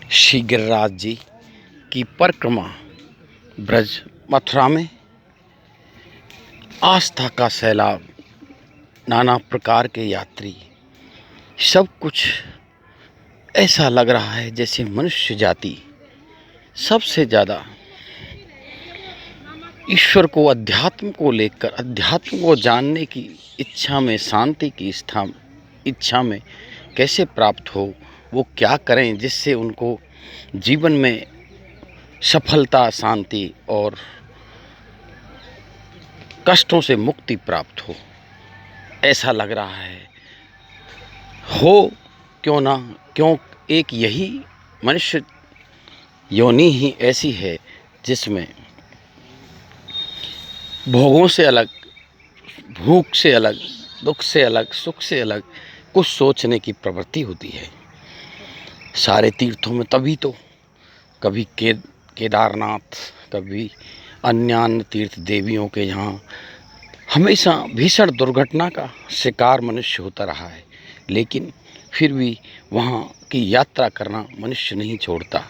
श्री गिरिराज जी की परिक्रमा ब्रज मथुरा में आस्था का सैलाब, नाना प्रकार के यात्री, सब कुछ ऐसा लग रहा है जैसे मनुष्य जाति सबसे ज़्यादा ईश्वर को, अध्यात्म को लेकर, अध्यात्म को जानने की इच्छा में, शांति की इच्छा में कैसे प्राप्त हो, वो क्या करें जिससे उनको जीवन में सफलता, शांति और कष्टों से मुक्ति प्राप्त हो। ऐसा लग रहा है हो क्यों ना, क्यों एक यही मनुष्य योनि ही ऐसी है जिसमें भोगों से अलग, भूख से अलग, दुख से अलग, सुख से अलग कुछ सोचने की प्रवृत्ति होती है। सारे तीर्थों में तभी तो कभी केदारनाथ, कभी अन्य तीर्थ देवियों के यहाँ हमेशा भीषण दुर्घटना का शिकार मनुष्य होता रहा है, लेकिन फिर भी वहाँ की यात्रा करना मनुष्य नहीं छोड़ता।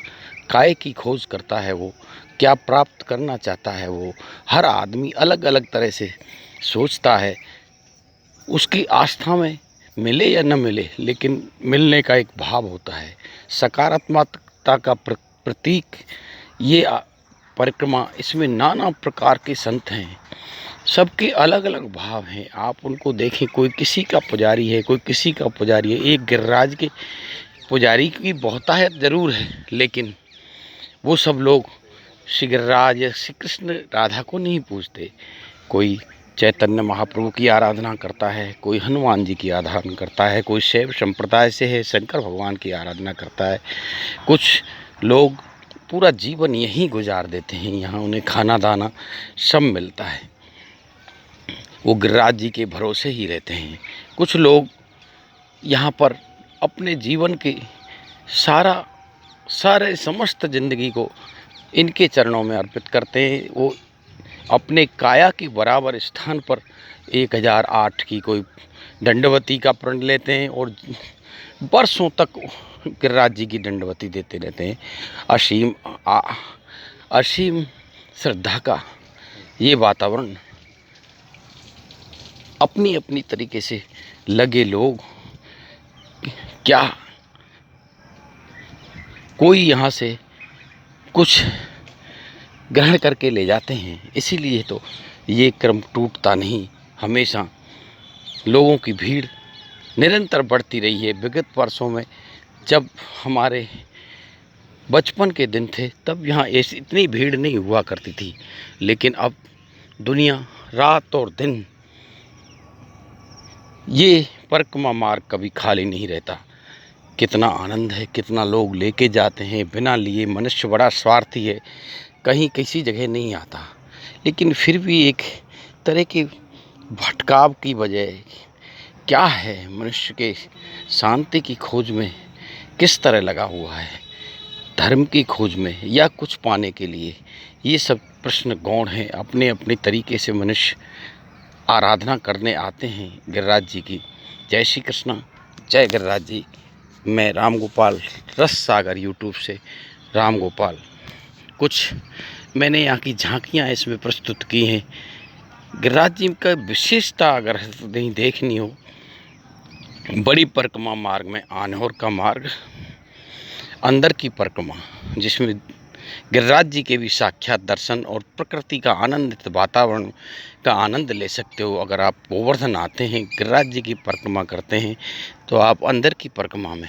काय की खोज करता है वो, क्या प्राप्त करना चाहता है वो। हर आदमी अलग अलग तरह से सोचता है, उसकी आस्था में मिले या न मिले, लेकिन मिलने का एक भाव होता है, सकारात्मकता का प्रतीक ये परिक्रमा। इसमें नाना प्रकार के संत हैं, सबके अलग अलग भाव हैं। आप उनको देखें, कोई किसी का पुजारी है, कोई किसी का पुजारी है। एक गिरिराज के पुजारी की बहुतायत जरूर है, लेकिन वो सब लोग श्री गिरिराज या श्री कृष्ण राधा को नहीं पूजते। कोई चैतन्य महाप्रभु की आराधना करता है, कोई हनुमान जी की आराधना करता है, कोई शैव संप्रदाय से है, शंकर भगवान की आराधना करता है। कुछ लोग पूरा जीवन यहीं गुजार देते हैं, यहाँ उन्हें खाना दाना सब मिलता है, वो गिरिराज जी के भरोसे ही रहते हैं। कुछ लोग यहाँ पर अपने जीवन के सारे समस्त ज़िंदगी को इनके चरणों में अर्पित करते हैं। वो अपने काया की बराबर स्थान पर 1008 की कोई दंडवती का प्रण लेते हैं और बरसों तक गिरिराज जी की दंडवती देते रहते हैं। असीम श्रद्धा का ये वातावरण, अपनी अपनी तरीके से लगे लोग, क्या कोई यहाँ से कुछ ग्रहण करके ले जाते हैं। इसीलिए तो ये क्रम टूटता नहीं, हमेशा लोगों की भीड़ निरंतर बढ़ती रही है। विगत वर्षों में जब हमारे बचपन के दिन थे तब यहाँ ऐसी इतनी भीड़ नहीं हुआ करती थी, लेकिन अब दुनिया रात और दिन ये परिक्रमा मार्ग कभी खाली नहीं रहता। कितना आनंद है, कितना लोग लेके जाते हैं बिना लिए। मनुष्य बड़ा स्वार्थी है, कहीं किसी जगह नहीं आता, लेकिन फिर भी एक तरह के भटकाव की वजह क्या है, मनुष्य के शांति की खोज में किस तरह लगा हुआ है, धर्म की खोज में या कुछ पाने के लिए। ये सब प्रश्न गौण हैं। अपने अपने तरीके से मनुष्य आराधना करने आते हैं गिरिराज जी की। जय श्री कृष्ण, जय गिरिराज जी। मैं राम गोपाल, रस सागर यूट्यूब से राम गोपाल। कुछ मैंने यहाँ की झांकियाँ इसमें प्रस्तुत की हैं। गिरिराज जी का विशेषता अगर नहीं देखनी हो, बड़ी परिक्रमा मार्ग में आन्होर का मार्ग, अंदर की परिक्रमा जिसमें गिरिराज जी के भी साक्षात दर्शन और प्रकृति का आनंदित वातावरण का आनंद ले सकते हो। अगर आप गोवर्धन आते हैं, गिरिराज जी की परिक्रमा करते हैं, तो आप अंदर की परिक्रमा में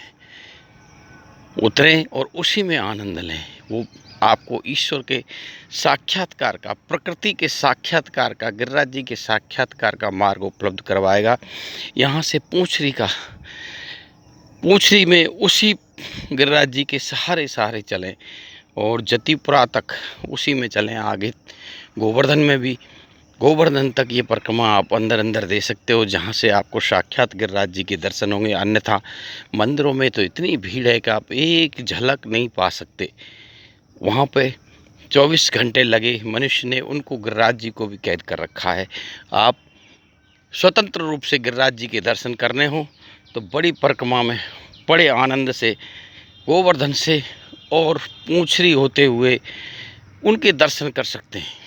उतरें और उसी में आनंद लें। वो आपको ईश्वर के साक्षात्कार का, प्रकृति के साक्षात्कार का, गिरिराज जी के साक्षात्कार का मार्ग उपलब्ध करवाएगा। यहाँ से पूंछरी में उसी गिरिराज जी के सहारे सहारे चलें और जतिपुरा तक उसी में चलें। आगे गोवर्धन में भी, गोवर्धन तक ये परिक्रमा आप अंदर अंदर दे सकते हो, जहाँ से आपको साक्षात गिरिराज जी के दर्शन होंगे। अन्यथा मंदिरों में तो इतनी भीड़ है कि आप एक झलक नहीं पा सकते। वहाँ पे 24 घंटे लगे, मनुष्य ने उनको, गिरिराज जी को भी कैद कर रखा है। आप स्वतंत्र रूप से गिरिराज जी के दर्शन करने हो तो बड़ी परिक्रमा में बड़े आनंद से गोवर्धन से और पूंछरी होते हुए उनके दर्शन कर सकते हैं।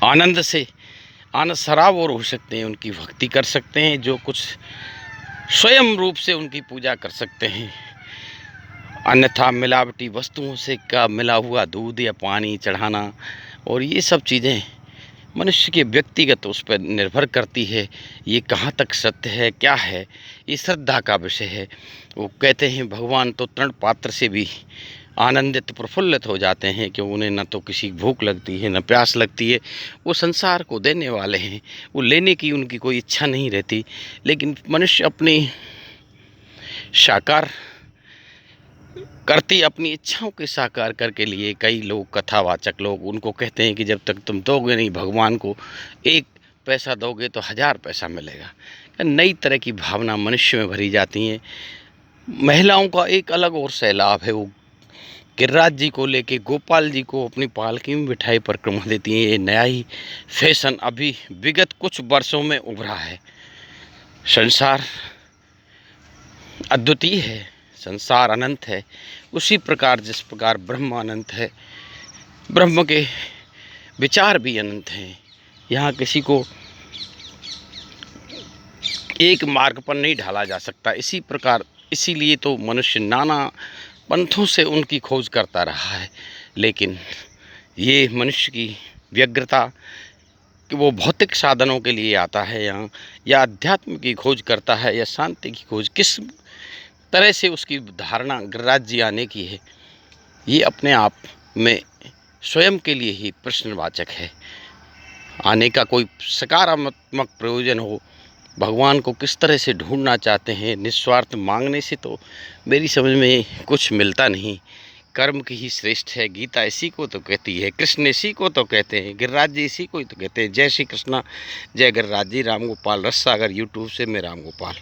आनंद से आनंद सराबोर हो सकते हैं, उनकी भक्ति कर सकते हैं, जो कुछ स्वयं रूप से उनकी पूजा कर सकते हैं। अन्यथा मिलावटी वस्तुओं से का मिला हुआ दूध या पानी चढ़ाना और ये सब चीज़ें मनुष्य के व्यक्तिगत उस पर निर्भर करती है। ये कहाँ तक सत्य है, क्या है, ये श्रद्धा का विषय है। वो कहते हैं भगवान तो तृण पात्र से भी आनंदित प्रफुल्लित हो जाते हैं, कि उन्हें न तो किसी भूख लगती है न प्यास लगती है। वो संसार को देने वाले हैं, वो लेने की उनकी कोई इच्छा नहीं रहती। लेकिन मनुष्य अपनी साकार करती अपनी इच्छाओं के साकार करके लिए कई लोग, कथावाचक लोग, उनको कहते हैं कि जब तक तुम दोगे नहीं भगवान को, 1 पैसा दोगे तो 1000 पैसा मिलेगा। नई तरह की भावना मनुष्य में भरी जाती हैं। महिलाओं का एक अलग और सैलाब है, वो गिरिराज जी को लेके गोपाल जी को अपनी पालकी में बिठाई परिक्रमा देती हैं। ये नया ही फैशन अभी विगत कुछ वर्षों में उभरा है। संसार अद्वितीय है, संसार अनंत है। उसी प्रकार जिस प्रकार ब्रह्म अनंत है, ब्रह्म के विचार भी अनंत हैं। यहाँ किसी को एक मार्ग पर नहीं ढाला जा सकता। इसी प्रकार इसीलिए तो मनुष्य नाना पंथों से उनकी खोज करता रहा है। लेकिन ये मनुष्य की व्यग्रता कि वो भौतिक साधनों के लिए आता है यहाँ, या अध्यात्म की खोज करता है, या शांति की खोज, किस तरह से उसकी धारणा गिरिराज जी आने की है, ये अपने आप में स्वयं के लिए ही प्रश्नवाचक है। आने का कोई सकारात्मक प्रयोजन हो, भगवान को किस तरह से ढूंढना चाहते हैं, निस्वार्थ मांगने से तो मेरी समझ में कुछ मिलता नहीं। कर्म की ही श्रेष्ठ है, गीता इसी को तो कहती है, कृष्ण इसी को तो कहते हैं, गिरिराज जी इसी को ही तो कहते हैं। जय श्री कृष्णा, जय गिरिराज जी। राम गोपाल रस सागर यूट्यूब से मैं राम गोपाल।